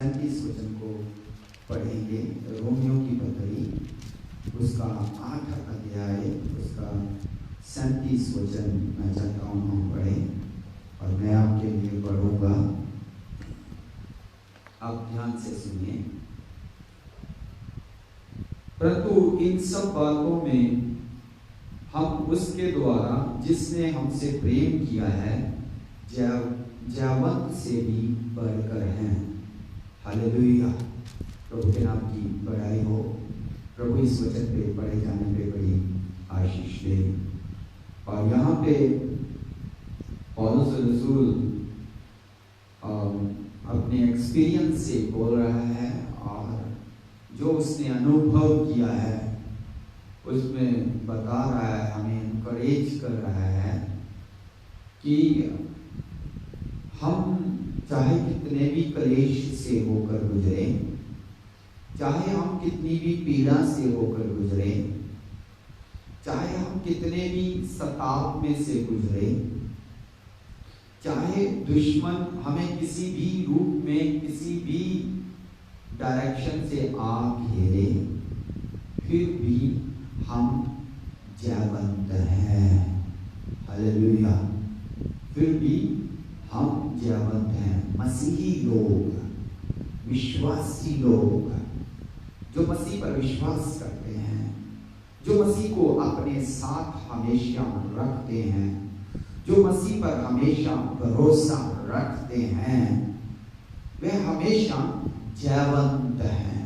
35 वचन को पढ़ेंगे। रोमियो की पत्री उसका 8 अध्याय उसका 37 वचन मैं चाहता हूँ हम पढ़ें और मैं आपके लिए पढ़ूंगा। आप ध्यान से सुनिए। परंतु इन सब बातों में हम उसके द्वारा जिसने हमसे प्रेम किया है जयवंत से भी बढ़कर हैं। हालेलुया। प्रभु के नाम की बड़ाई हो। प्रभु इस वचन पे पढ़े जाने पे बड़ी आशीष दे। और यहाँ पे पौलुस रसूल अपने एक्सपीरियंस से बोल रहा है और जो उसने अनुभव किया है उसमें बता रहा है, हमें इनकरेज कर रहा है कि हम चाहे कितने भी क्लेश से होकर गुजरे, चाहे हम कितनी भी पीड़ा से होकर गुजरे, चाहे हम कितने भी सताव में से गुजरे, चाहे दुश्मन हमें किसी भी रूप में किसी भी डायरेक्शन से आ घेरे, फिर भी हम जयवंत हैं। हालेलुया। फिर भी हम जयवंत हैं। मसीही लोग, विश्वासी लोग जो मसीह पर विश्वास करते हैं, जो मसीह को अपने साथ हमेशा रखते हैं, जो मसीह पर हमेशा भरोसा रखते हैं, वे हमेशा जयवंत हैं।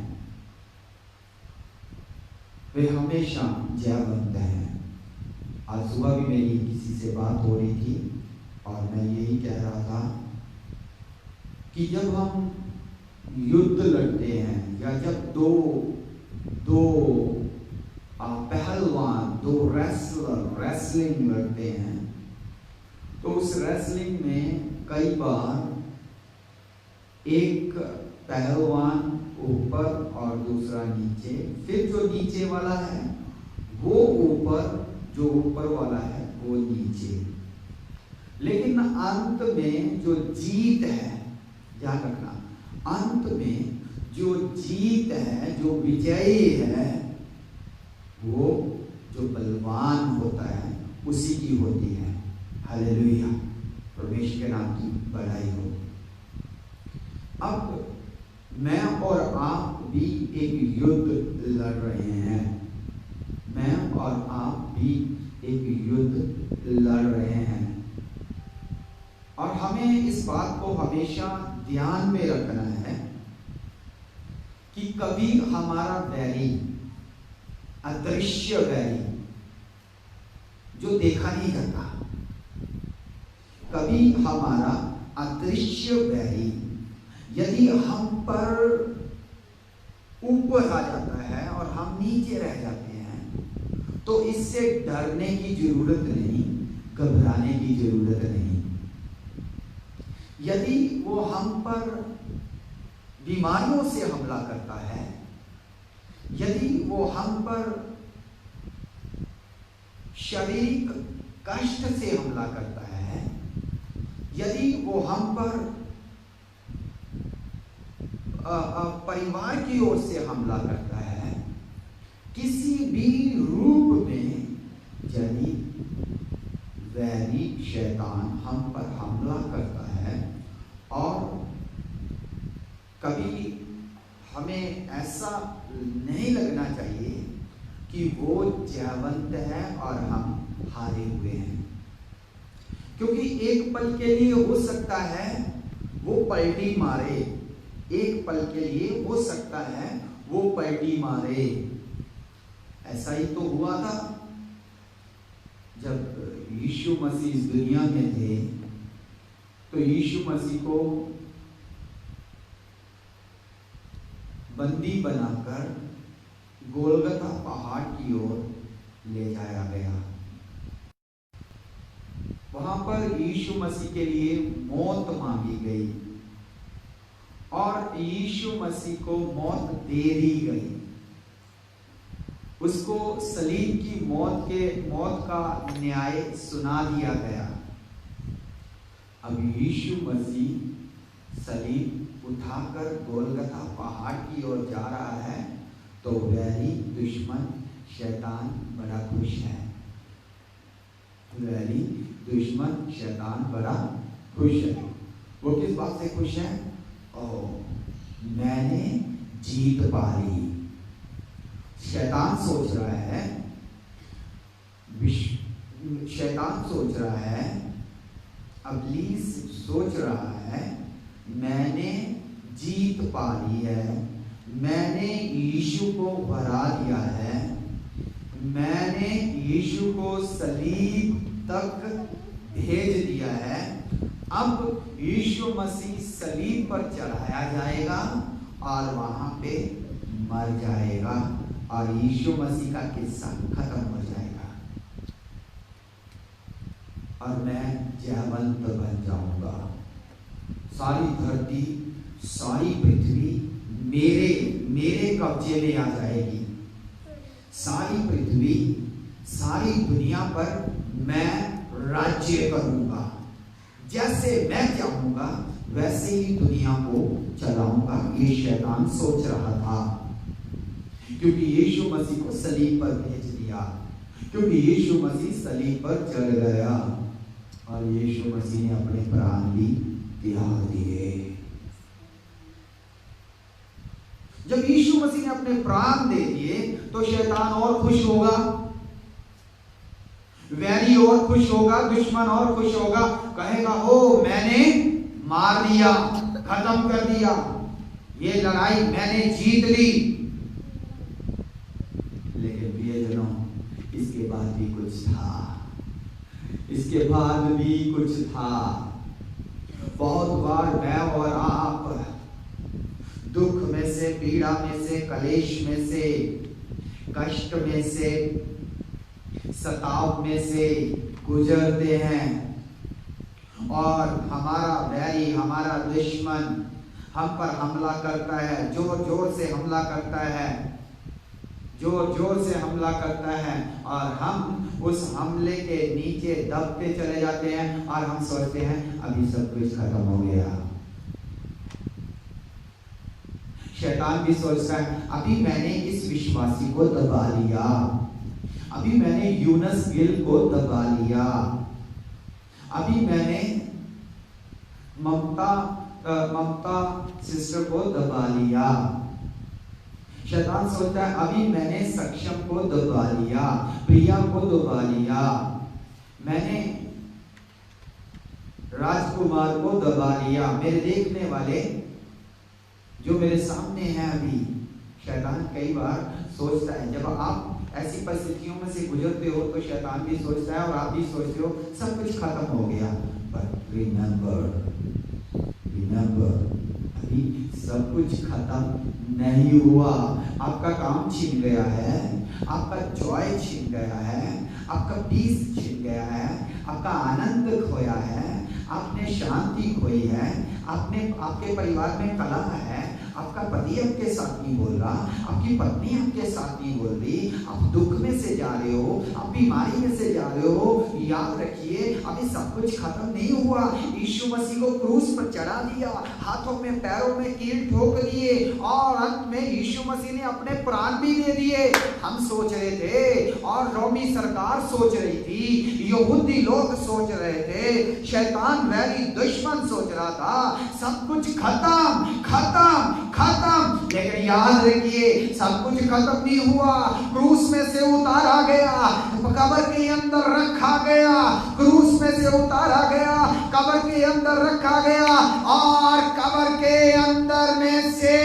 वे हमेशा जयवंत हैं। आज सुबह भी मेरी किसी से बात हो रही थी और मैं यही कह रहा था कि जब हम युद्ध लड़ते हैं या जब दो पहलवान, दो रेसलिंग लड़ते हैं, तो उस रेसलिंग में कई बार एक पहलवान ऊपर और दूसरा नीचे, फिर जो नीचे वाला है वो ऊपर, जो ऊपर वाला है वो नीचे। लेकिन अंत में जो जीत है, ध्यान रखना, अंत में जो जीत है, जो विजयी है, वो जो बलवान होता है उसी की होती है। हालेलुया। परमेश्वर के नाम की बड़ाई हो। अब मैं और आप भी एक युद्ध लड़ रहे हैं। मैं और आप भी एक युद्ध लड़ रहे हैं और हमें इस बात को हमेशा ध्यान में रखना है कि कभी हमारा बैरी, अदृश्य बैरी जो देखा नहीं जाता, कभी हमारा अदृश्य बैरी यदि हम पर ऊपर आ जाता है और हम नीचे रह जाते हैं, तो इससे डरने की जरूरत नहीं, घबराने की जरूरत नहीं। यदि वो हम पर बीमारियों से हमला करता है, यदि वो हम पर शारीरिक कष्ट से हमला करता है, यदि वो हम पर परिवार की ओर से हमला करता है, किसी भी रूप में यदि वैरी शैतान हम पर हमला करता है, और कभी हमें ऐसा नहीं लगना चाहिए कि वो जयवंत है और हम हारे हुए हैं, क्योंकि एक पल के लिए हो सकता है वो पलटी मारे, एक पल के लिए हो सकता है वो पलटी मारे। ऐसा ही तो हुआ था जब यीशु मसीह इस दुनिया में थे, तो यीशु मसीह को बंदी बनाकर गोलगथा पहाड़ की ओर ले जाया गया। वहां पर यीशु मसीह के लिए मौत मांगी गई और यीशु मसीह को मौत दे दी गई। उसको सलीब की मौत का न्याय सुना दिया गया। अब यीशु मसीह सलीब उठाकर गोलगथा पहाड़ की ओर जा रहा है तो वैरी दुश्मन शैतान बड़ा खुश है। वैरी दुश्मन शैतान बड़ा खुश है। वो किस बात से खुश है? मैंने जीत पा ली। शैतान सोच रहा है, शैतान सोच रहा है, इब्लीस सोच रहा है, मैंने जीत पा ली है, मैंने यीशु को हरा दिया है, मैंने यीशु को सलीब तक भेज दिया है। अब यीशु मसीह सलीब पर चढ़ाया जाएगा और वहां पे मर जाएगा और यीशु मसीह का किस्सा खत्म हो जाएगा और मैं जयवंत बन जाऊंगा। सारी धरती, सारी पृथ्वी मेरे कब्जे में आ जाएगी। सारी पृथ्वी, सारी दुनिया पर मैं राज्य करूंगा। जैसे मैं चाहूंगा वैसे ही दुनिया को चलाऊंगा। ये शैतान सोच रहा था, क्योंकि यीशु मसीह को सलीब पर भेज दिया, क्योंकि यीशु मसीह सलीब पर चढ़ गया और यीशु मसीह ने अपने प्राण भी त्याग दिए। जब यीशु मसीह ने अपने प्राण दे दिए तो शैतान और खुश होगा, वैरी और खुश होगा, दुश्मन और खुश होगा। कहेगा ओ मैंने मार दिया, खत्म कर दिया, ये लड़ाई मैंने जीत ली। लेकिन प्रियजनों, इसके बाद भी कुछ था, इसके बाद भी कुछ था। बहुत बार मैं और आप दुख में से, पीड़ा में से, कलेश में से, कष्ट में से, सताव में से गुजरते हैं और हमारा वैरी, हमारा दुश्मन हम पर हमला करता है, जोर जोर से हमला करता है, जोर जोर से हमला करता है और हम उस हमले के नीचे दबते चले जाते हैं और हम सोचते हैं अभी सब कुछ खत्म हो गया। शैतान भी सोचता है अभी मैंने इस विश्वासी को दबा लिया, अभी मैंने यूनस गिल को दबा लिया, अभी मैंने ममता सिस्टर को दबा लिया। शैतान सोचता है अभी मैंने सक्षम को दबा लिया, प्रिया को दबा लिया, मैंने राजकुमार को दबा लिया, मेरे देखने वाले जो मेरे सामने हैं अभी। शैतान कई बार सोचता है, जब आप ऐसी परिस्थितियों में से गुजरते हो तो शैतान भी सोचता है और आप भी सोचते हो सब कुछ खत्म हो गया। बट रिमेंबर, अभी सब कुछ खत्म नहीं हुआ। आपका काम छिन गया है, आपका जॉय छिन गया है, आपका पीस छिन गया है, आपका आनंद खोया है, आपने शांति खोई है, आपके परिवार में कलह है, आपका पति आपके साथ नहीं बोल रहा, आपकी पत्नी आपके साथ नहीं बोल रही, आप दुख में से जा रहे हो, आप बीमारी में से जा रहे हो। याद रखिए अभी सब कुछ खत्म नहीं हुआ। यीशु मसीह को क्रूस पर चढ़ा दिया, हाथों में पैरों में कील ठोक दिए और अंत में यीशु मसीह ने अपने प्राण भी दे दिए। हम सोच रहे थे और रोमी सरकार सोच रही थी, यहूदी लोग सोच रहे थे, शैतान वैरी दुश्मन सोच रहा था सब कुछ खत्म खत्म खत्म। लेकिन याद रखिए सब कुछ खत्म नहीं हुआ। क्रूस में से उतारा गया, कब्र के अंदर रखा गया, क्रूस में से उतारा गया, कब्र के अंदर रखा गया और कब्र के अंदर में से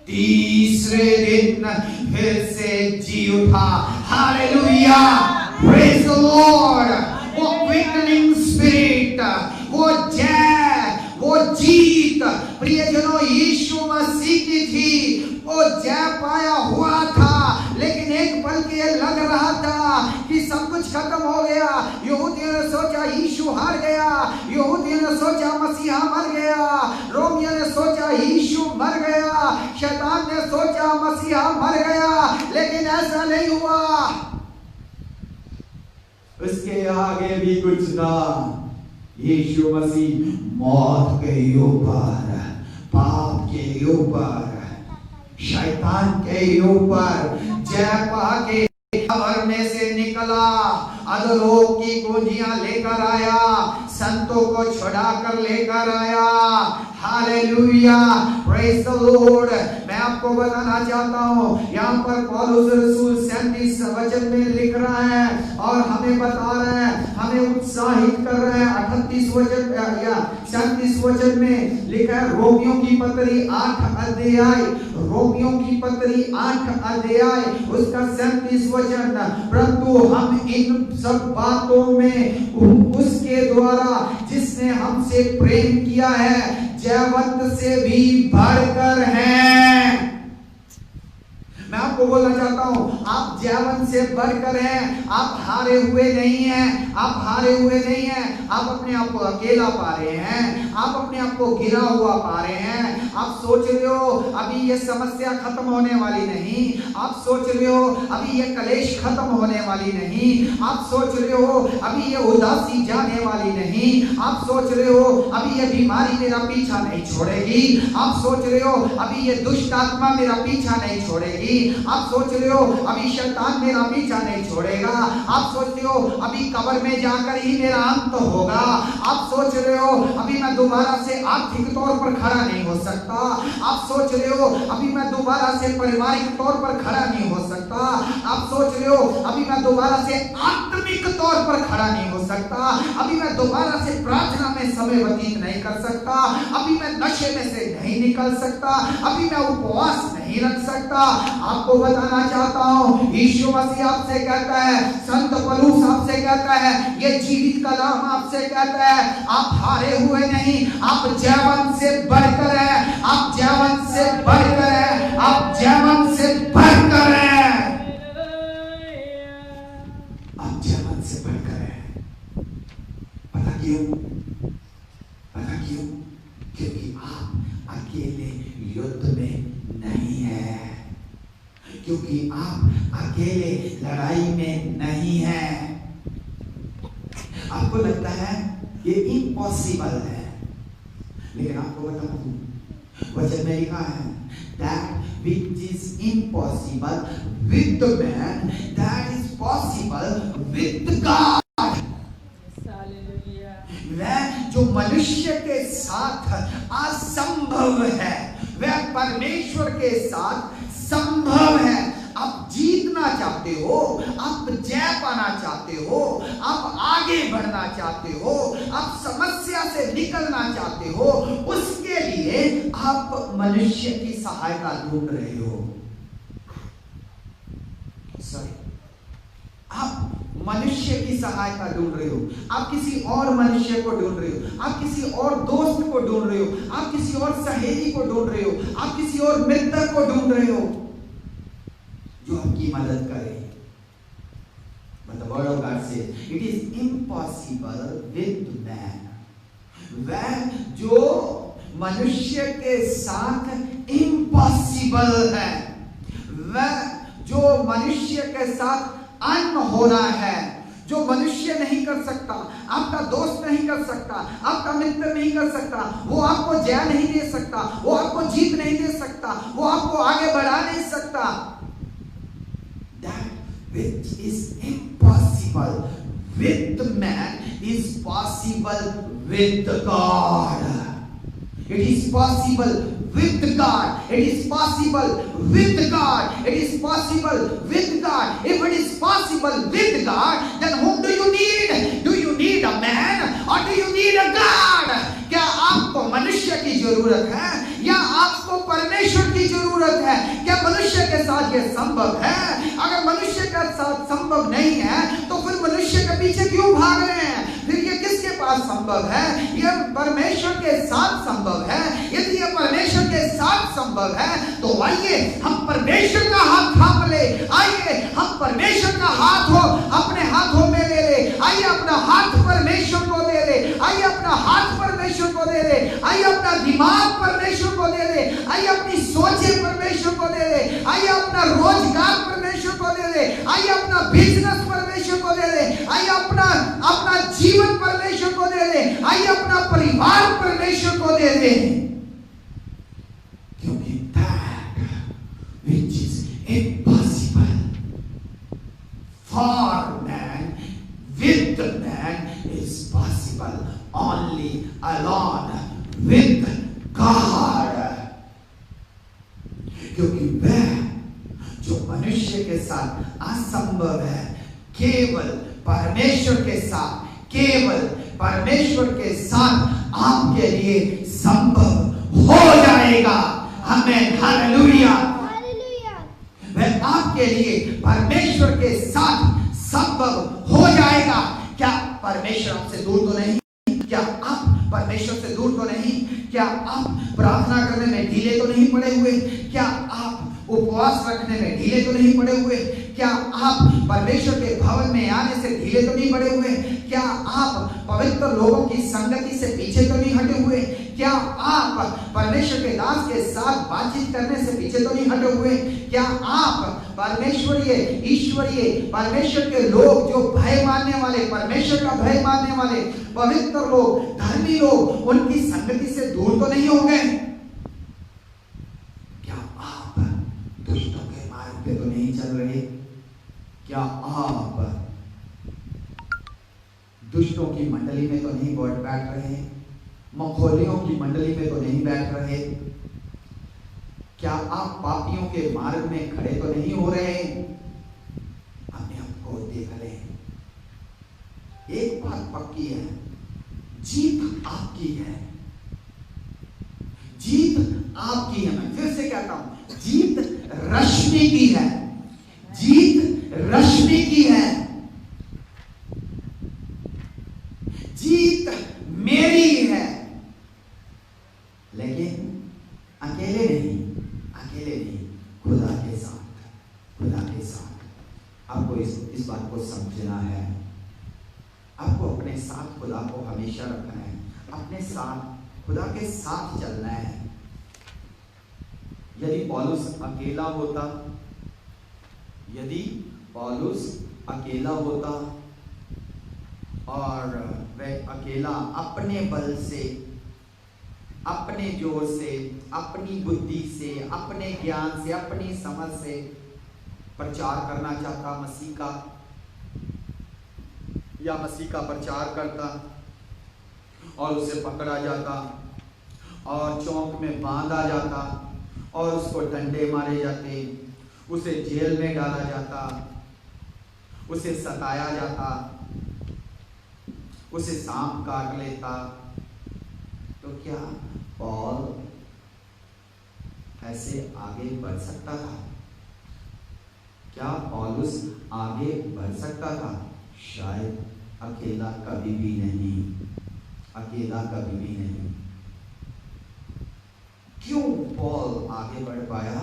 तीसरे दिन फिर से जी उठा। Hallelujah, praise the Lord. वो क्विकनिंग स्पिरिट, वो जय, वो जीत प्रियजनों यीशु मसीह की थी। वो जय पाया हुआ था, लेकिन एक पल के लिए लग रहा था कि सब कुछ खत्म हो गया। यहूदियों ने सोचा यीशु हार गया, यहूदियों ने सोचा मसीहा मर गया, रोमियों ने सोचा यीशु मर गया, शैतान ने सोचा मसीहा मर गया, लेकिन ऐसा नहीं हुआ। उसके आगे भी कुछ था। यीशु मसीह मौत के ऊपर, पाप के ऊपर, शैतान के ऊपर जय पाके कब्र में से निकला, अधोलोक की कुंजियां लेकर आया, संतों को छुड़ा कर लेकर आया। Hallelujah, praise the Lord. मैं आपको बताना चाहता हूँ, यहाँ पर पौलुस रसूल 37 वचन में लिख रहा है और हमें बता रहा है, हमें उत्साहित कर रहा है। 38 वचन या 37 वचन में लिखा है, रोमियों की पत्री 8 अध्याय, रोमियों की पत्री 8 अध्याय उसका 37 वचन, परंतु हम इन सब बातों में उसके द्वारा जिसने हमसे प्रेम किया है जयवंत से भी बढ़कर हैं। मैं आपको बोलना चाहता हूं, आप जयवंत से बढ़कर हैं, आप हारे हुए नहीं हैं, आप हारे हुए नहीं हैं। आप अपने आप को अकेला पा रहे हैं, आप अपने आप को गिरा हुआ पा रहे हैं। आप सोच रहे हो अभी ये समस्या खत्म होने वाली नहीं, आप सोच रहे हो अभी ये कलेश खत्म होने वाली नहीं, आप सोच रहे हो अभी ये उदासी जाने वाली नहीं, आप सोच रहे हो अभी ये बीमारी मेरा पीछा नहीं छोड़ेगी, आप सोच रहे हो अभी ये दुष्ट आत्मा मेरा पीछा नहीं छोड़ेगी, आप सोच रहे हो अभी शैतान मेरा पीछा नहीं छोड़ेगा, आप सोचते हो अभी कब्र में जाकर ही मेरा अंत होगा, आप सोच रहे हो अभी मैं दोबारा से आर्थिक तौर पर खड़ा नहीं हो सकता, आप सोच रहे हो अभी मैं दोबारा से पारिवारिक तौर पर खड़ा नहीं हो सकता, आप सोच रहे हो अभी मैं दोबारा से आत्मिक तौर पर खड़ा नहीं हो सकता, अभी मैं दोबारा से प्रार्थना में समय व्यतीत नहीं कर सकता, अभी मैं नशे में से नहीं निकल सकता, अभी मैं उपवास नहीं रख सकता। आपको बताना चाहता हूं, यीशु मसीह आपसे कहता है, संत पौलुस आपसे कहता है, ये जीवित कलाम आपसे कहता है, आप हारे हुए नहीं, आप जयवंत से बढ़कर हैं, आप जयवंत से बढ़कर हैं, आप जयवंत से बढ़कर हैं, आप जयवंत से बढ़कर हैं। पता क्यों? पता क्यों? क्योंकि आप अकेले युद्ध में नहीं है, क्योंकि आप अकेले लड़ाई में नहीं हैं। आपको लगता है ये इम्पॉसिबल है, लेकिन आपको बता दूं, वचन में लिखा है, that which is impossible with man, that is possible with God। वह जो मनुष्य के साथ असंभव है वह परमेश्वर के साथ संभव है। आप जीतना चाहते हो, आप जय पाना चाहते हो, आप आगे बढ़ना चाहते हो, आप समस्या से निकलना चाहते हो, उसके लिए आप मनुष्य की सहायता ढूंढ रहे हो। आप मनुष्य की सहायता ढूंढ रहे हो, आप किसी और मनुष्य को ढूंढ रहे हो, आप किसी और दोस्त को ढूंढ रहे हो, आप किसी और सहेली को ढूंढ रहे हो, आप किसी और मित्र को ढूंढ रहे हो जो आपकी मदद करे। But the word of God says it is impossible with man। वह जो मनुष्य के साथ इम्पॉसिबल है, वह जो मनुष्य के साथ अनहोना है, जो मनुष्य नहीं कर सकता, आपका दोस्त नहीं कर सकता, आपका मित्र नहीं कर सकता, वो आपको जय नहीं दे सकता, वो आपको जीत नहीं दे सकता, वो आपको आगे बढ़ा नहीं सकता। That which is impossible with man is possible with God। It is possible with God, it is possible with God, it is possible with God। If it is possible with God, then whom do you need? Do you need a man or do you need a God? क्या आपको मनुष्य की जरूरत है या आपको परमेश्वर की जरूरत है? क्या मनुष्य के साथ यह संभव है? अगर मनुष्य के साथ संभव नहीं है तो फिर मनुष्य के पीछे क्यों भाग रहे हैं? फिर ये किसके पास संभव है? यह परमेश्वर के साथ संभव है। यदि यह परमेश्वर के साथ संभव है तो आइए हम परमेश्वर का हाथ थाम ले, आइए हम परमेश्वर का हाथ हो अपने हाथों में ले ले, आइए अपना हाथ परमेश्वर को दे ले, आइए अपना हाथ परमेश्वर को दे ले, आइए अपना दिमाग परमेश्वर को दे ले, आइए अपनी सोचें परमेश्वर को दे ले, आइए अपना रोजगार परमेश्वर को दे ले, आइए अपना बिजनेस परमेश्वर को दे ले, आइए अपना जीवन परमेश्वर को दे ले, अकेले हैं, क्योंकि that which is impossible for man with man is possible only alone with God। क्योंकि वह जो मनुष्य के साथ असंभव है, केवल परमेश्वर के साथ, केवल परमेश्वर के साथ आपके लिए संभव हो जाएगा। आमीन, हालेलुया। वह आपके लिए परमेश्वर के साथ संभव हो जाएगा। क्या परमेश्वर आपसे दूर तो नहीं? क्या आप परमेश्वर से दूर तो नहीं? क्या आप प्रार्थना करने में ढीले तो नहीं पड़े हुए? क्या आप उपवास रखने में ढीले तो नहीं पड़े हुए? क्या आप परमेश्वर के भवन में आने से ढीले तो नहीं पड़े हुए? क्या आप पवित्र लोगों की संगति से पीछे तो नहीं हटे हुए? क्या आप परमेश्वर के दास के साथ बातचीत करने से पीछे तो नहीं हटे हुए? क्या आप परमेश्वरीय, ईश्वरीय, परमेश्वर के लोग जो भय मानने वाले, परमेश्वर का भय मानने वाले पवित्र लोग, धर्मी लोग, उनकी संगति से दूर तो नहीं हो गए? क्या आप दुष्टों के मार्ग पे तो नहीं चल रहे? क्या आप दुष्टों की मंडली में तो नहीं बैठ रहे? मखौलियों की मंडली में तो नहीं बैठ रहे? क्या आप पापियों के मार्ग में खड़े तो नहीं हो रहे? अपने आप को देख लें। एक बात पक्की है, जीत आपकी है। जीत आपकी है। मैं फिर से कहता हूं, जीत रश्मि की है। जीत रश्मि की है। जीत मेरी है। लेकिन अकेले नहीं, अकेले नहीं, खुदा के साथ, खुदा के साथ। आपको इस बात को समझना है। आपको अपने साथ खुदा को हमेशा रखना है, अपने साथ खुदा के साथ चलना है। यदि पौलुस अकेला होता, यदि पौलुस अकेला होता और वह अकेला अपने बल से, अपने जोर से, अपनी बुद्धि से, अपने ज्ञान से, अपनी समझ से प्रचार करना चाहता मसीह का, या मसीह का प्रचार करता और उसे पकड़ा जाता और चौक में बांधा जाता और उसको डंडे मारे जाते, उसे जेल में डाला जाता, उसे सताया जाता, उसे सांप काट लेता, तो क्या पौल ऐसे आगे बढ़ सकता था? क्या पौलुस आगे बढ़ सकता था? शायद अकेला कभी भी नहीं, अकेला कभी भी नहीं। क्यों पौल आगे बढ़ पाया?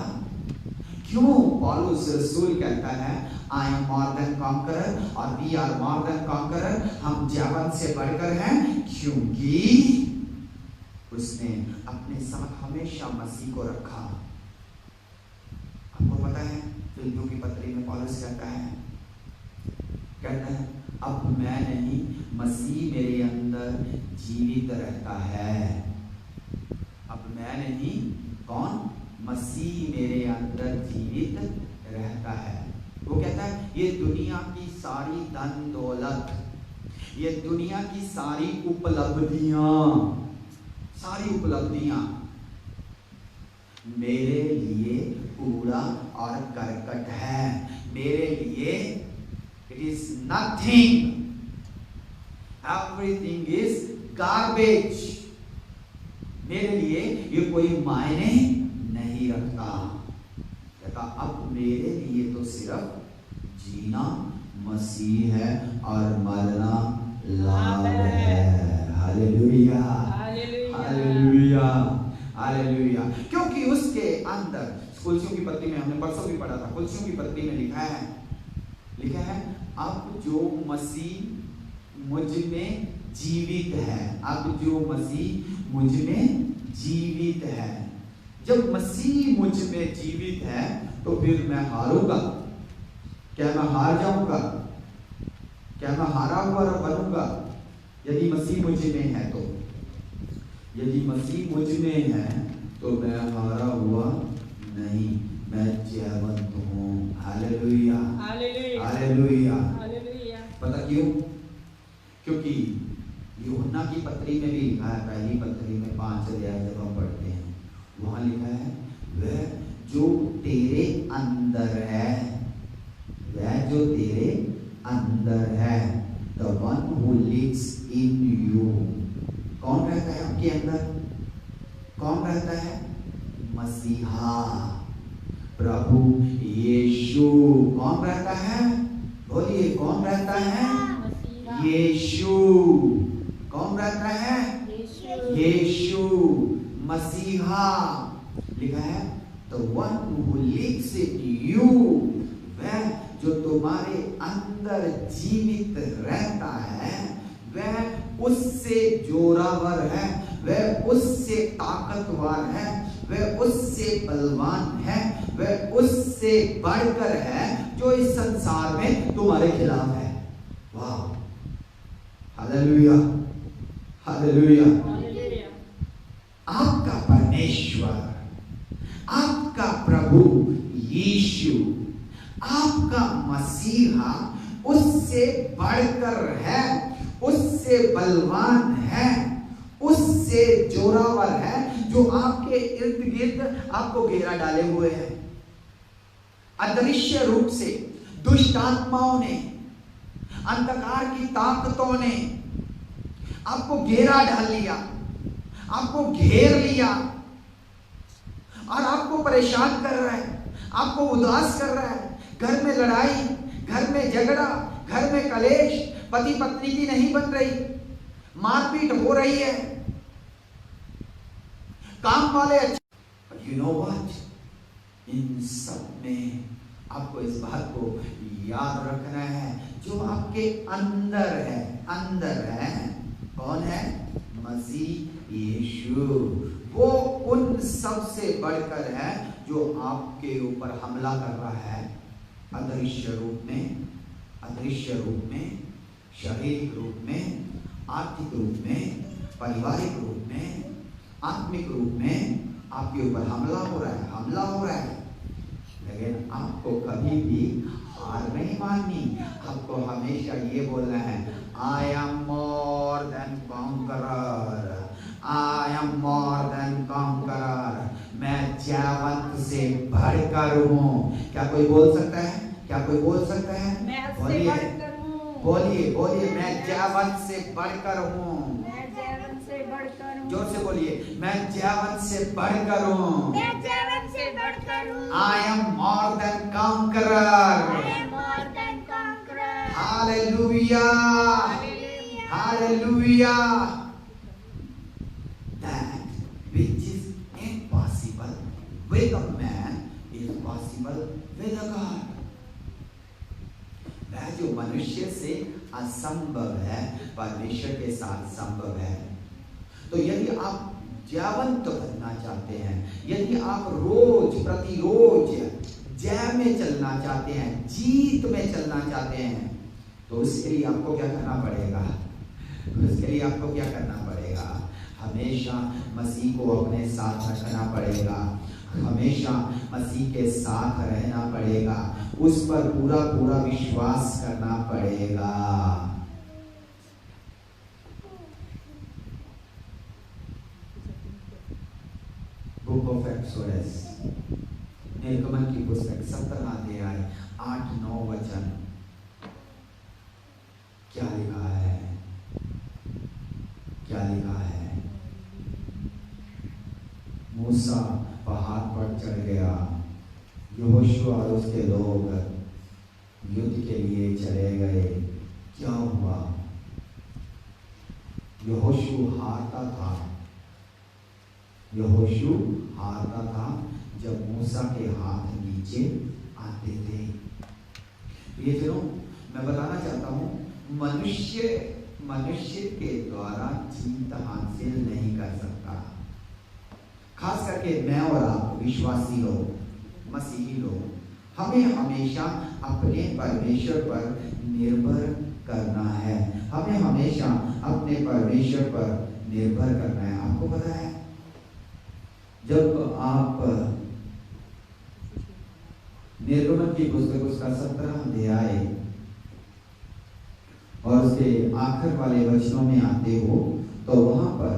क्यों पौलुस रसूल कहता है I am more than conqueror और we are more than conqueror, हम जवान से बढ़कर हैं? क्योंकि उसने अपने साथ हमेशा मसीह को रखा। आपको पता है फिलिपियों की पत्री में पौलुस कहता है अब मैं नहीं, मसीह मेरे अंदर जीवित रहता है। अब मैं नहीं, कौन? मसीह मेरे अंदर जीवित रहता है। वो कहता है ये दुनिया की सारी धन दौलत, ये दुनिया की सारी उपलब्धियां मेरे लिए कूड़ा और करकट है। मेरे लिए it is nothing, everything is garbage. मेरे लिए ये कोई मायने नहीं रखता। कहता अब मेरे लिए तो सिर्फ जीना मसीह है और मरना लाभ है। Hallelujah, hallelujah, hallelujah. क्योंकि उसके अंदर, कुलसियों की पत्री में हमने परसों भी पढ़ा था, कुलसियों की पत्री में लिखा है अब जो मसीह मुझ में जीवित है, अब जो मसीह मुझ में जीवित है। जब मसीह मुझ में जीवित है तो फिर मैं हारूंगा? क्या मैं हार जाऊंगा? क्या मैं हारा हुआ बनूंगा? यदि मसीह मुझ में है तो यदि मसीह मुझ में है तो मैं हारा हुआ नहीं, मैं जयवंत हूँ। Hallelujah, hallelujah, hallelujah. हालेलुया। पता क्यों? क्योंकि यूहन्ना की पत्री में भी लिखा है, पहली पत्री में 5 अध्याय जब हम पढ़ते हैं, वहां लिखा है वह जो तेरे अंदर है, वह जो तेरे अंदर है, the one who lives in you। कौन रहता है आपके अंदर? कौन रहता है? मसीहा, प्रभु यीशु। कौन रहता है? बोलिए, कौन रहता है? यीशु। कौन रहता है? यीशु, मसीहा। लिखा है the one who lives in you, वह जो तुम्हारे अंदर जीवित रहता है, वह उससे जोरावर है, वह उससे ताकतवर है, वह उससे बलवान है, वह उससे बढ़कर है जो इस संसार में तुम्हारे खिलाफ है। वाह, हालेलुया, हालेलुया। आपका परमेश्वर, आपका प्रभु यीशु, आपका मसीहा उससे बढ़कर है, उससे बलवान है, उससे जोरावर है, जो आपके इर्द गिर्द आपको घेरा डाले हुए है। अदृश्य रूप से दुष्ट आत्माओं ने, अंधकार की ताकतों ने आपको घेरा डाल लिया, आपको घेर लिया और आपको परेशान कर रहा है, आपको उदास कर रहा है। घर में लड़ाई, घर में झगड़ा, घर में कलेश, पति पत्नी की नहीं बन रही, मारपीट हो रही है, काम वाले अच्छे। यू नो व्हाट, इन सब में आपको इस बात को याद रखना है, जो आपके अंदर है, अंदर है। कौन है? मसीह यीशु। वो उन सब से बढ़कर है जो आपके ऊपर हमला कर रहा है, अदृश्य रूप में, अदृश्य रूप में, शारीरिक रूप में, आर्थिक रूप में, पारिवारिक रूप में, आत्मिक रूप में आपके ऊपर हमला हो रहा है, हमला हो रहा है। लेकिन आपको कभी भी हार नहीं माननी, आपको हमेशा ये बोलना है, I am more than conqueror, I am more than conqueror। मैं जयवंत से बढ़कर हूँ। क्या कोई बोल सकता है? क्या कोई बोल सकता है? बोलिए, बोलिए, बोलिए, मैं जयवंत से बढ़कर हूँ। जोर से बोलिए, मैं जयवंत से बढ़कर हूँ। I am more than conqueror। Hallelujah, hallelujah। That which is impossible with a man is possible with a God। वह जो मनुष्य से असंभव है, परमेश्वर के साथ संभव है। तो यदि आप जयवंत बनना चाहते हैं, यदि आप रोज प्रतिरोज जय में चलना चाहते हैं, जीत में चलना चाहते हैं, तो उसके लिए आपको क्या करना पड़ेगा? उसके लिए आपको क्या करना पड़ेगा? हमेशा मसीह को अपने साथ रखना पड़ेगा, हमेशा मसीह के साथ रहना पड़ेगा, उस पर पूरा पूरा विश्वास करना पड़ेगा। बुक ऑफ एक्सोडस, निर्गमन की पुस्तक 17 अध्याय 8-9 वचन, क्या लिखा है? क्या लिखा है? मूसा पहाड़ पर चढ़ गया, यहोशू और उसके लोग युद्ध के लिए चले गए। क्या हुआ? यहोशू हारता था, यहोशू हारता था जब मूसा के हाथ नीचे आते थे। ये जो मैं बताना चाहता हूँ, मनुष्य के द्वारा जीत हासिल नहीं कर सकता। खास करके मैं और आप विश्वासी लोग, मसीही लोग, हमें हमेशा अपने परमेश्वर पर निर्भर करना है। हमें हमेशा अपने परमेश्वर पर निर्भर करना है। आपको पता है जब आप निर्गमन की पुस्तक उसका 17 अध्याय और उसके आखिर वाले वचनों में आते हो तो वहां पर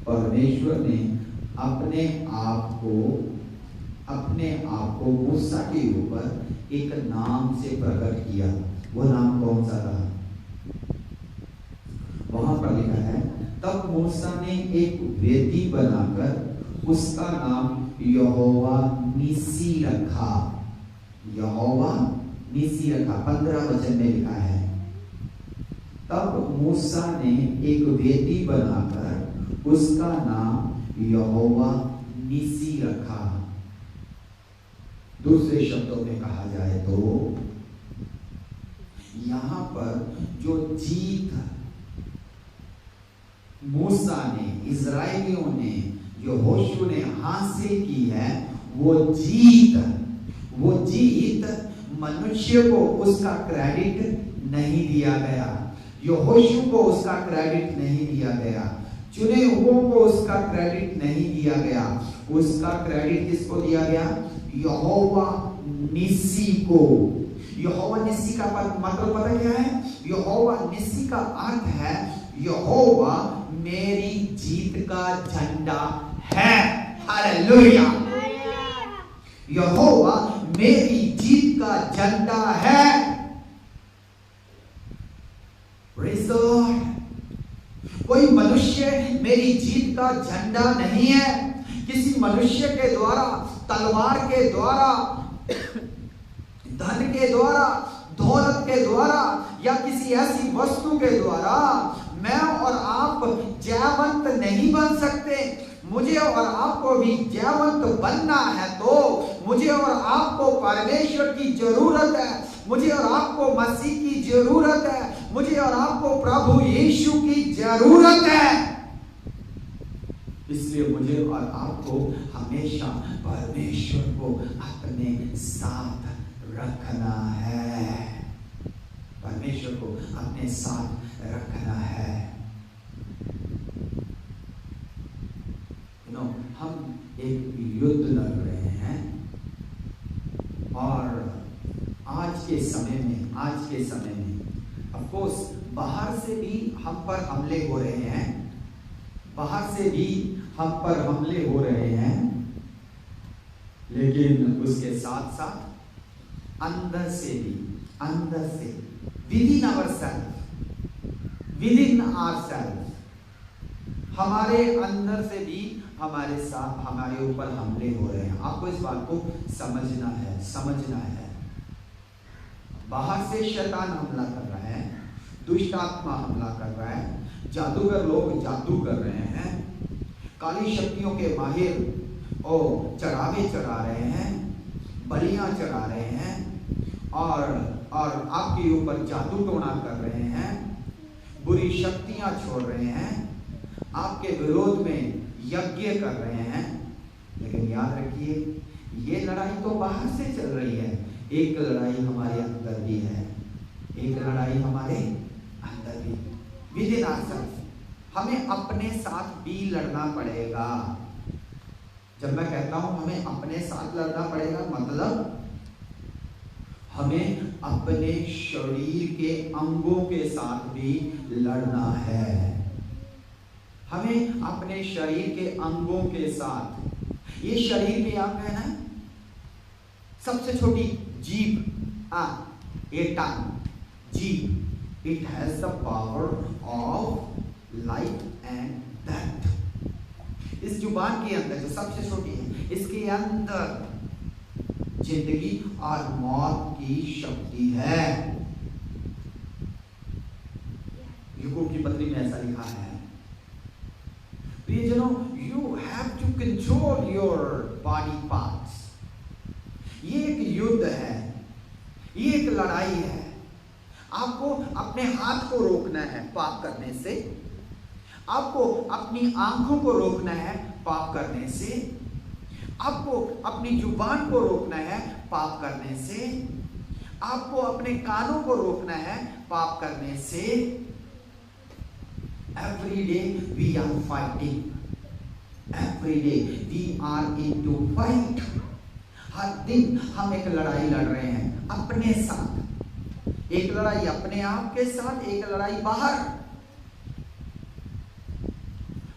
परमेश्वर ने अपने आप को मूसा के ऊपर एक नाम से प्रकट किया। वो नाम कौन सा था? वहां पर लिखा है, तब मूसा ने एक वेदी बनाकर उसका नाम यहोवा निसी रखा। यहोवा निसी रखा 15 वचन में लिखा है। तब मूसा ने एक वेदी बनाकर उसका नाम यहोवा निसी रखा। दूसरे शब्दों में कहा जाए तो यहां पर जो जीत मूसा ने, इजराइलियों ने, जो होशू ने हासिल की है, वो जीत मनुष्य को उसका क्रेडिट नहीं दिया गया। यहोशू को उसका क्रेडिट नहीं दिया गया, चुने हुओं को उसका क्रेडिट नहीं दिया गया। उसका क्रेडिट किसको दिया गया? यहोवा निसी को। यहोवा निसी का मतलब पता क्या है? यहोवा निसी का अर्थ है यहोवा मेरी जीत का झंडा है। हालेलुया। यहोवा मेरी जीत का झंडा है। Praise the Lord. कोई मनुष्य मेरी जीत का झंडा नहीं है। किसी मनुष्य के द्वारा, तलवार के द्वारा, धन के द्वारा, दौलत के द्वारा या किसी ऐसी वस्तु के द्वारा मैं और आप जयवंत नहीं बन सकते। मुझे और आपको भी जयवंत बनना है तो मुझे और आपको परमेश्वर की जरूरत है। मुझे और आपको मसीह की जरूरत है। मुझे और आपको प्रभु यीशु की जरूरत है। इसलिए मुझे और आपको हमेशा परमेश्वर को अपने साथ रखना है। परमेश्वर को अपने साथ रखना है। हम एक युद्ध लड़ रहे हैं और आज के समय में ऑफ कोर्स बाहर से भी हम पर हमले हो रहे हैं। लेकिन उसके साथ साथ अंदर से विदिन आवरसेल्फ हमारे अंदर से भी हमारे ऊपर हमले हो रहे हैं। आपको इस बात को समझना है। बाहर से शैतान हमला कर रहा है, दुष्ट आत्मा हमला कर रहा है, जादूगर लोग जादू कर रहे हैं, काली शक्तियों के माहिर चढ़ावे चढ़ा रहे हैं, बलियां चढ़ा रहे हैं और आपके ऊपर जादू टोना कर रहे हैं, बुरी शक्तियां छोड़ रहे हैं, आपके विरोध में यज्ञ कर रहे हैं। लेकिन याद रखिए ये लड़ाई तो बाहर से चल रही है, एक लड़ाई हमारे अंदर भी है। विदिन आवरसेल्फ हमें अपने साथ भी लड़ना पड़ेगा। जब मैं कहता हूं हमें अपने साथ लड़ना पड़ेगा, मतलब हमें अपने शरीर के अंगों के साथ भी लड़ना है। हमें अपने शरीर के अंगों के साथ, ये शरीर के अंग है ना, सबसे छोटी जीभ, ये टंग, जीभ, it has the power of life and death. इस जुबान के अंदर जो सबसे छोटी है, इसके अंदर जिंदगी और मौत की शक्ति है। याकूब की पत्री में ऐसा लिखा है। You have to control your body parts. ये एक युद्ध है, ये एक लड़ाई है। आपको अपने हाथ को रोकना है पाप करने से, आपको अपनी आंखों को रोकना है पाप करने से, आपको अपनी जुबान को रोकना है पाप करने से, आपको अपने कानों को रोकना है पाप करने से। Every day we are fighting. Every day we are into fight. हर दिन हम एक लड़ाई लड़ रहे हैं अपने साथ। एक लड़ाई अपने आप के साथ, एक लड़ाई बाहर।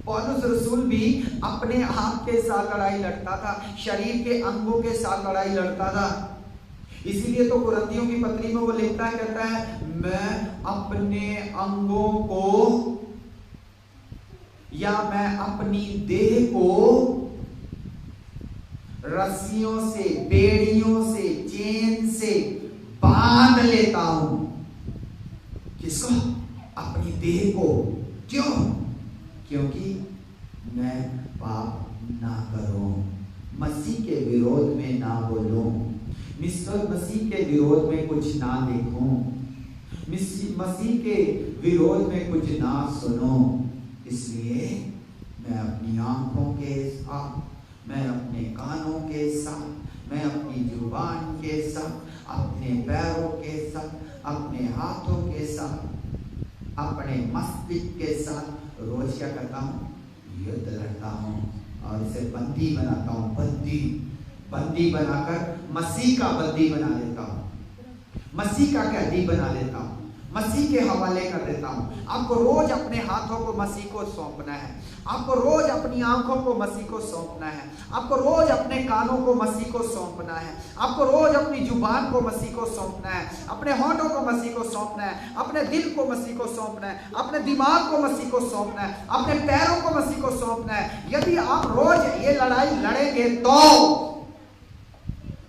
पौलुस रसूल भी अपने आप के साथ लड़ाई लड़ता था, शरीर के अंगों के साथ लड़ाई लड़ता था। इसीलिए तो कुरिन्थियों की पत्री में वो लिखता है, कहता है मैं अपने अंगों को या मैं अपनी देह को रस्सियों से, बेड़ियों से, चेन से बांध लेता हूं। किसको? अपनी देह को। क्यों? क्योंकि मैं पाप ना करूं, मसीह के विरोध में ना बोलूं, मसीह के विरोध में कुछ ना देखूं, मसीह के विरोध में कुछ ना सुनो। इसलिए मैं अपनी आंखों के साथ, मैं अपने कानों के साथ, मैं अपनी जुबान के साथ, अपने पैरों के साथ, अपने हाथों के साथ, अपने मस्तिष्क के साथ रोज क्या करता हूँ? युद्ध लड़ता हूँ और इसे बंदी बनाता हूँ। बंदी बनाकर मसीह का बंदी बना लेता हूँ, मसीह का कैदी बना लेता हूँ, मसीह के हवाले कर देता हूँ। आपको रोज अपने हाथों को मसीह को सौंपना है, आपको रोज अपनी आंखों को मसीह को सौंपना है, आपको रोज अपने कानों को मसीह को सौंपना है, आपको रोज अपनी जुबान को मसीह को सौंपना है, अपने होठों को मसीह को सौंपना है, अपने दिल को मसीह को सौंपना है, अपने दिमाग को मसीह को सौंपना है, अपने पैरों को मसीह को सौंपना है। यदि आप रोज ये लड़ाई लड़ेंगे तो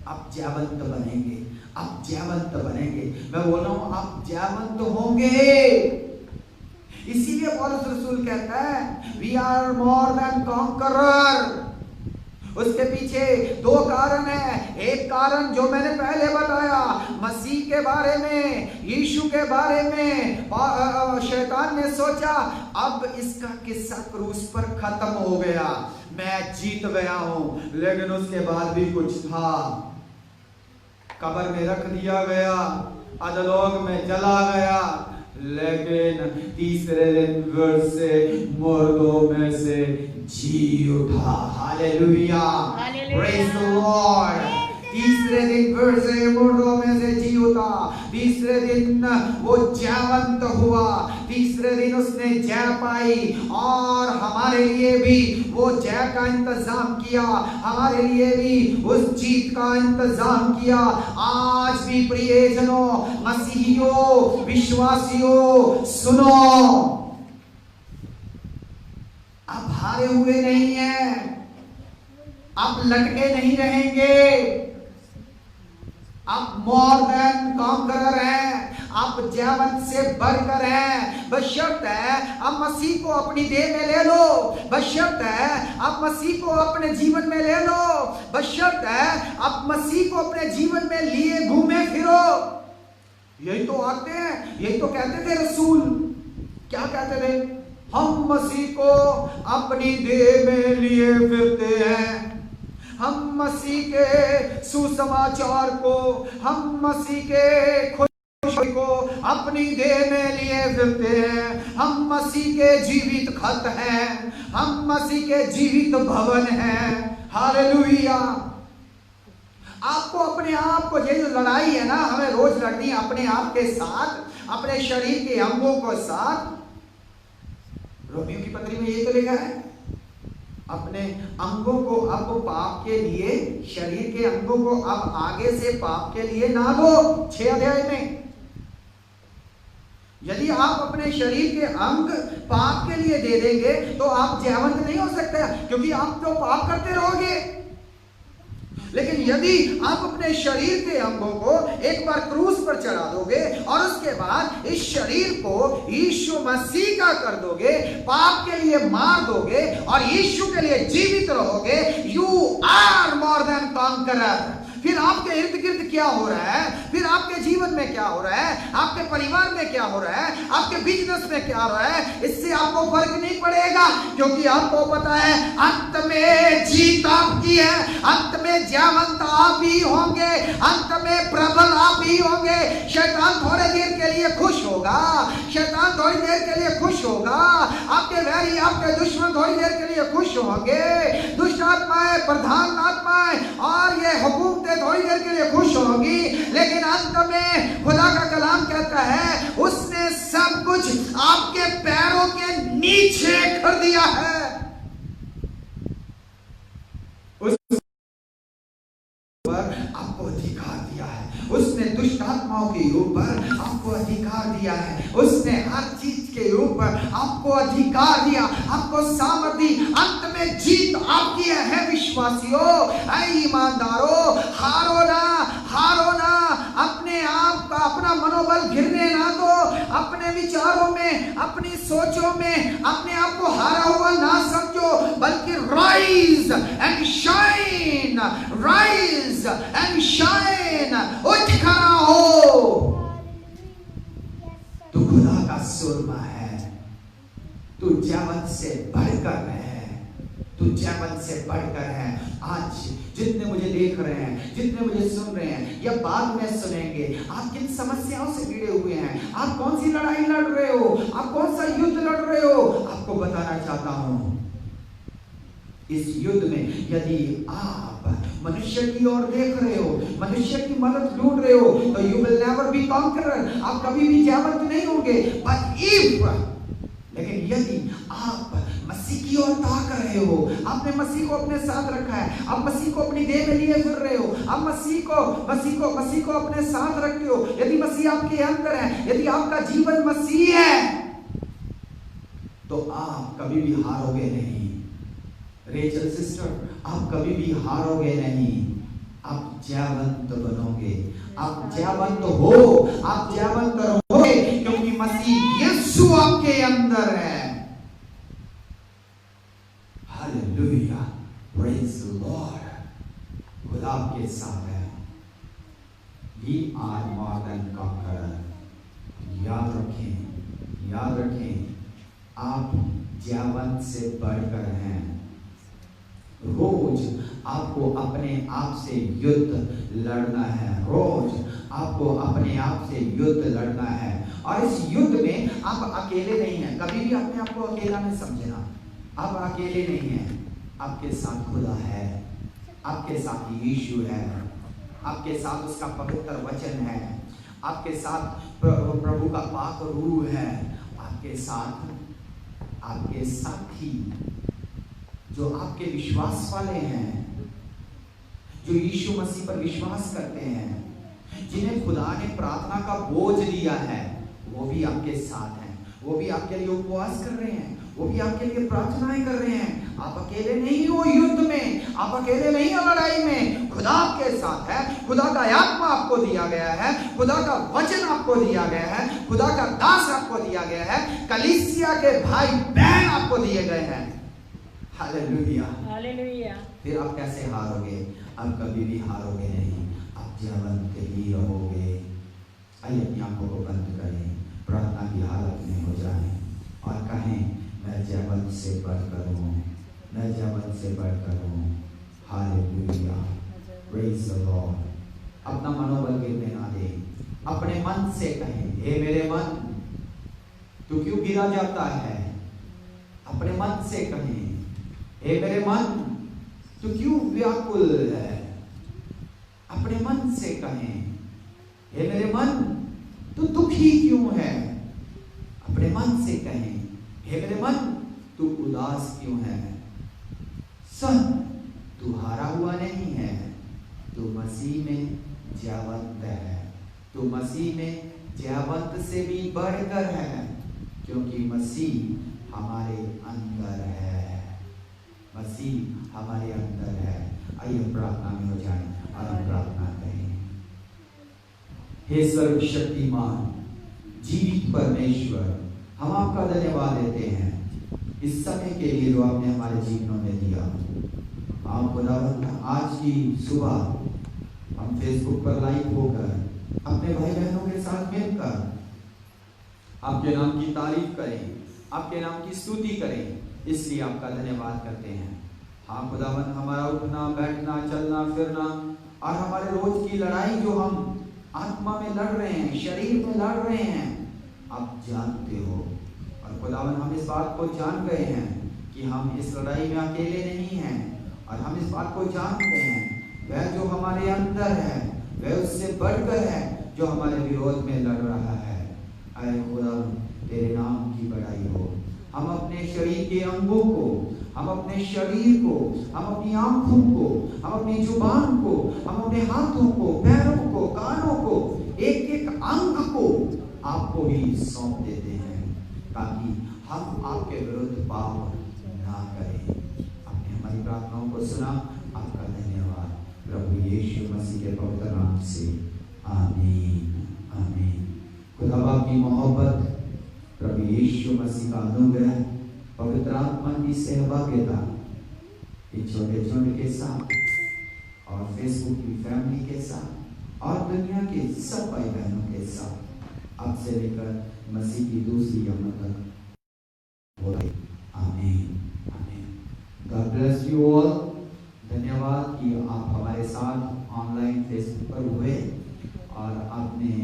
आप जयवंत बनेंगे, आप जयवंत बनेंगे। मैं बोल रहा हूं आप जयवंत होंगे। इसीलिए पौलुस रसूल कहता है we are more than conqueror. उसके पीछे दो कारण है। एक कारण जो मैंने पहले बताया, मसीह के बारे में, यीशु के बारे में शैतान ने सोचा अब इसका किस्सा क्रूस पर खत्म हो गया, मैं जीत गया हूं। लेकिन उसके बाद भी कुछ था, कब्र में रख दिया गया, अधोलोक में चला गया, लेकिन तीसरे दिन फिर से मुर्दों में से जी उठा। Hallelujah, praise the Lord. तीसरे दिन फिर से मुर्दों में से जी उठा। तीसरे दिन वो जयवंत हुआ, तीसरे दिन उसने जय पाई और हमारे लिए भी वो जय का इंतजाम किया, हमारे लिए भी उस जीत का इंतजाम किया। आज भी प्रियजनों, मसीहियों, विश्वासियों, सुनो, आप हारे हुए नहीं हैं, आप लटके नहीं रहेंगे, आप मोर देन कॉन्करर हैं, आप जयवंत से बढ़कर हैं। बशर्ते है आप मसीह को अपनी देह में ले लो, बशर्ते है आप मसीह को अपने जीवन में ले लो, बशर्ते है आप मसीह को अपने जीवन में लिए घूमे फिरो। यही तो आते हैं, यही तो कहते थे रसूल। क्या कहते थे? हम मसीह को अपनी देह में लिए फिरते हैं, हम मसीह के सुसमाचार को, हम मसीह के खुशी को अपनी देह में लिए फिरते हैं। हम मसीह के जीवित खत हैं, हम मसीह के जीवित भवन हैं। हालेलुया। आपको अपने आप को, ये जो लड़ाई है ना, हमें रोज लड़नी है अपने आप के साथ, अपने शरीर के अंगों के साथ। रोमियो की पत्री में ये तो लिखा है, अपने अंगों को अब पाप के लिए, शरीर के अंगों को अब आगे से पाप के लिए ना दो। 6 अध्याय में यदि आप अपने शरीर के अंग पाप के लिए दे देंगे तो आप जयवंत नहीं हो सकते, क्योंकि आप तो पाप करते रहोगे। लेकिन यदि आप अपने शरीर के अंगों को एक बार क्रूस पर चढ़ा दोगे और उसके बाद इस शरीर को यीशु मसीह का कर दोगे, पाप के लिए मार दोगे और यीशु के लिए जीवित रहोगे, you are more than conqueror. फिर आपके इर्द गिर्द क्या हो रहा है, फिर आपके जीवन में क्या हो रहा है, आपके परिवार में क्या हो रहा है, आपके बिजनेस में क्या हो रहा है, इससे आपको फर्क नहीं पड़ेगा, क्योंकि आपको पता है अंत में जीत आपकी है, अंत में जयवंत आप ही होंगे, अंत में प्रबल आप ही होंगे। शैतान थोड़ी देर के लिए खुश होगा, शैतान थोड़ी देर के लिए खुश होगा, आपके वैरी आपके दुश्मन थोड़ी देर के लिए खुश होंगे, दुष्ट आत्माएं, प्रधान आत्माएं और ये हुकूमतें थोड़ी देर के लिए खुश होंगी, लेकिन अंत में खुदा का कलाम कहता है उसने सब कुछ आपके पैरों के नीचे कर दिया है। उस पर आपको अधिकार दिया है, उसने दुष्ट आत्माओं के ऊपर आपको अधिकार दिया है, उसने हर चीज के ऊपर आपको अधिकार दिया, आपको सामर्थ्य, अंत में जीत आपकी है विश्वासियों। ऐ ईमानदारों, हारो ना, हारो ना, अपने आप का अपना मनोबल गिरने ना दो, अपने विचारों में, अपनी सोचों में अपने आप को हारा हुआ ना समझो, बल्कि rise and shine, rise and shine, उठ खड़ा हो। तू खुदा का सुरमा है, तू जयवंत से बढ़कर है, तू जयवंत से बढ़कर है। आज जितने मुझे देख रहे हैं, जितने मुझे सुन रहे हैं या बाद में सुनेंगे, आप किन समस्याओं से भिड़े हुए हैं, आप कौन सी लड़ाई लड़ रहे हो, आप कौन सा युद्ध लड़ रहे हो, आपको बताना चाहता हूं इस युद्ध में यदि आप मनुष्य की ओर देख रहे हो, मनुष्य की मदद ढूंढ रहे हो, तो you will never be conqueror, आप कभी भी जयवंत नहीं होंगे। बट इफ, लेकिन यदि आप मसीह की ओर ताक रहे हो, आपने मसीह को अपने साथ रखा है, आप मसीह को अपनी देह में लिए फिर रहे हो, आप मसीह को अपने साथ रखते हो, यदि मसीह आपके अंदर है, यदि आपका जीवन मसीह है, तो आप कभी भी हारोगे नहीं। रेचल सिस्टर, आप कभी भी हारोगे नहीं, आप जयवंत बनोगे, आप जयवंत हो, आप जयवंत रहोगे, क्योंकि मसीह यीशु आपके अंदर है। Hallelujah, praise the Lord. खुदा आपके साथ है। We are more than conqueror। याद रखें, याद रखें, आप जयवंत से बढ़कर हैं। रोज आपको अपने आप से युद्ध लड़ना है, रोज आपको अपने आप से युद्ध लड़ना है, और इस युद्ध में आप अकेले नहीं हैं। कभी भी अपने आप को अकेला नहीं समझना, आप अकेले नहीं हैं, आपके साथ खुदा है, आपके साथ यीशु है, आपके साथ उसका पवित्र वचन है, आपके साथ प्रभु का पाक रूह है, आपके साथी जो आपके विश्वास वाले हैं, जो यीशु मसीह पर विश्वास करते हैं, जिन्हें खुदा ने प्रार्थना का बोझ दिया है, वो भी आपके साथ हैं, वो भी आपके लिए उपवास कर रहे हैं, वो भी आपके लिए प्रार्थनाएं कर रहे हैं। आप अकेले नहीं हो युद्ध में, आप अकेले नहीं हो लड़ाई में, खुदा आपके साथ है, खुदा का आत्मा आपको दिया गया है, खुदा का वचन आपको दिया गया है, खुदा का दास आपको दिया गया है, कलीसिया के भाई बहन आपको दिए गए हैं। Hallelujah, hallelujah. फिर आप कैसे हारोगे? आप कभी भी हारोगे नहीं, आप जयवंत ही रहोगे। आइए अपनी आंखों को बंद करें, प्रार्थना की हालत में हो जाएं और कहें, मैं जयवंत से बढ़कर हूँ, मैं जयवंत से बढ़कर हूँ। Hallelujah, praise the Lord. अपना मनोबल गिरने ना दें, अपने मन से कहें, हे मेरे मन, तू क्यों गिरा जाता है? अपने मन से कहें, हे मेरे मन, तू क्यों व्याकुल है? अपने मन से कहें, हे मेरे मन, तू दुखी क्यों है? अपने मन से कहें, हे मेरे मन, तू उदास क्यों है? सुन, तू हारा हुआ नहीं है, तू मसीह में जयवंत है, तू मसीह में जयवंत से भी बढ़कर है, क्योंकि मसीह हमारे अंदर है, मसीह हमारे अंदर है। आइए प्रार्थना में हो जाएं और हम प्रार्थना करें। हे सर्वशक्तिमान जीवित परमेश्वर, हम आपका धन्यवाद देते हैं इस समय के लिए जो आपने हमारे जीवनों में दिया। आप खुदावंद, आज की सुबह हम फेसबुक पर लाइव होकर अपने भाई बहनों के साथ मिलकर आपके नाम की तारीफ करें, आपके नाम की स्तुति करें, इसलिए आपका धन्यवाद करते हैं। हाँ खुदावन, हमारा उठना बैठना चलना फिरना और हमारे रोज की लड़ाई जो हम आत्मा में लड़ रहे हैं, शरीर में लड़ रहे हैं, आप जानते हो। और खुदावन हम इस बात को जान गए हैं कि हम इस लड़ाई में अकेले नहीं हैं, और हम इस बात को जानते हैं वह जो हमारे अंदर है वह उससे बढ़कर है जो हमारे विरोध में लड़ रहा है। अरे खुदावन तेरे नाम की बड़ाई हो। हम अपने शरीर के अंगों को, हम अपने शरीर को, हम अपनी आंखों को, हम अपनी जुबान को, हम अपने हाथों को, पैरों को, कानों को, एक एक अंग को आपको ही सौंप देते हैं ताकि हम आपके विरुद्ध पाप ना करें। आपने हमारी प्रार्थनाओं को सुना, आपका धन्यवाद प्रभु यीशु मसीह के पवित्र नाम से, आमीन आमीन। खुदा बाप की मोहब्बत, प्रभु यीशु मसीह का अनुग्रह, पवित्र आत्मा की सहभागिता इस छोटे छोटे के साथ और फेसबुक की फैमिली के साथ और दुनिया के सब भाई बहनों के साथ अब से लेकर मसीह की दूसरी आमद तक हो रही। आमीन आमीन। God bless you all. धन्यवाद कि आप हमारे साथ ऑनलाइन फेसबुक पर हुए और आपने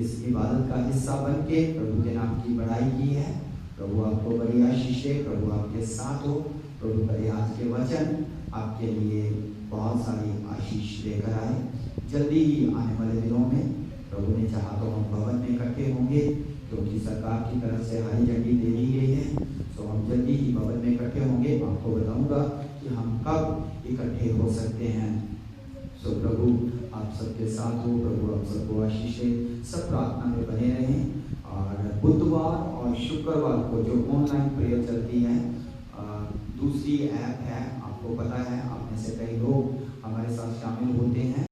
इस इबादत का हिस्सा बन के प्रभु के नाम की बड़ाई की है। प्रभु आपको बड़ी आशीष दे, प्रभु आपके साथ हो। प्रभु करे आज के वचन आपके लिए बहुत सारी आशीष लेकर आए। जल्दी ही आने वाले दिनों में प्रभु ने चाहा तो हम भवन में इकट्ठे होंगे, क्योंकि सरकार की तरफ से हरी झंडी दे दी गई है। तो हम जल्दी ही भवन में इकट्ठे होंगे। आपको बताऊंगा कि हम कब इकट्ठे हो सकते हैं। सो प्रभु आप सबके साथ हो, प्रभु आप सबको आशीष दे। सब प्रार्थना में बने रहें। और बुधवार और शुक्रवार को जो ऑनलाइन प्रेयर चलती है, दूसरी ऐप है, आपको पता है, आप में से कई लोग हमारे साथ शामिल होते हैं।